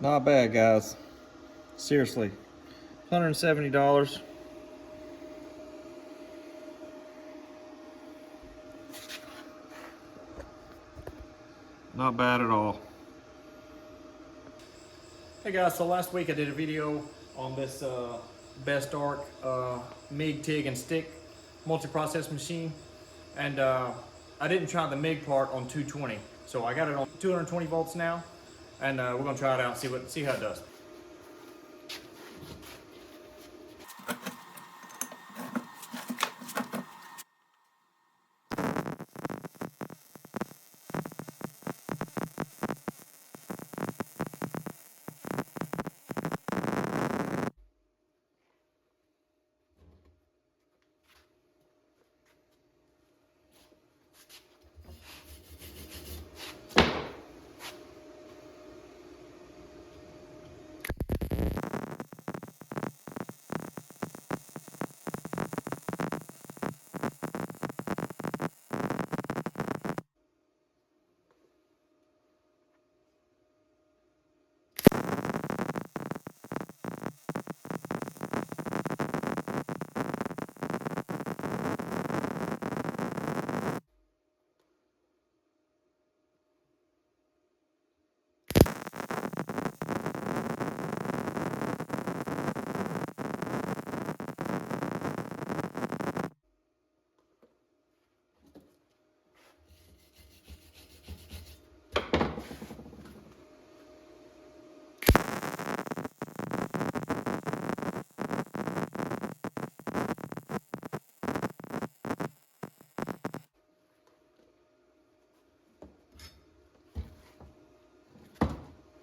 Not bad, guys. Seriously, $170. Not bad at all. Hey guys, so last week I did a video on this Bestarc MIG, TIG, and stick multi-process machine, and I didn't try the MIG part on 220, so I got it on 220 volts now, and we're gonna try it out and see how it does.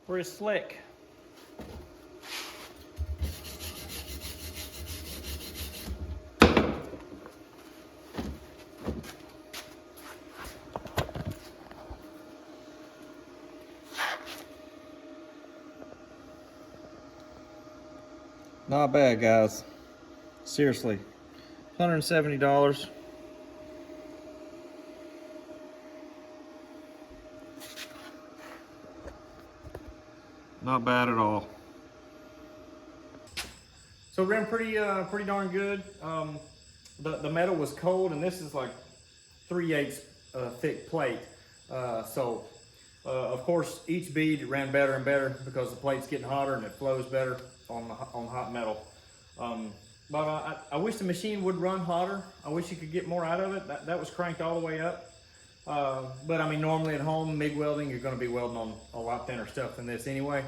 Pretty slick. Not bad, guys. Seriously, $170. Not bad at all. So it ran pretty darn good. The metal was cold, and this is like 3/8 thick plate. Of course, each bead ran better and better because the plate's getting hotter and it flows better on hot metal. But I wish the machine would run hotter. I wish you could get more out of it. That was cranked all the way up. But I mean, normally at home, MIG welding, you're going to be welding on a lot thinner stuff than this anyway.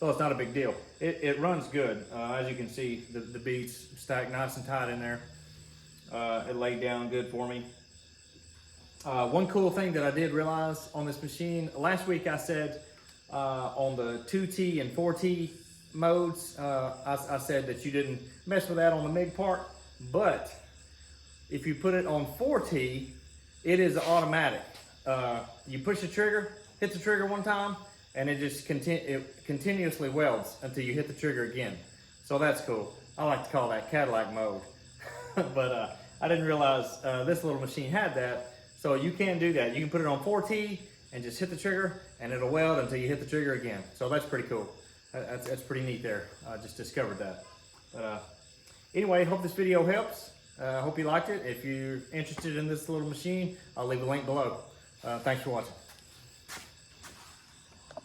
So it's not a big deal. It runs good. As you can see, the beads stacked nice and tight in there. It laid down good for me. One cool thing that I did realize on this machine, last week I said on the 2T and 4T modes, I said that you didn't mess with that on the MIG part, but if you put it on 4T, it is automatic. You push the trigger, hit the trigger one time, and it just continuously welds until you hit the trigger again. So that's cool. I like to call that Cadillac mode. But I didn't realize this little machine had that. So you can do that. You can put it on 4T and just hit the trigger and it'll weld until you hit the trigger again. So that's pretty cool. That's pretty neat there. I just discovered that. Anyway, hope this video helps. Hope you liked it. If you're interested in this little machine, I'll leave a link below. Thanks for watching.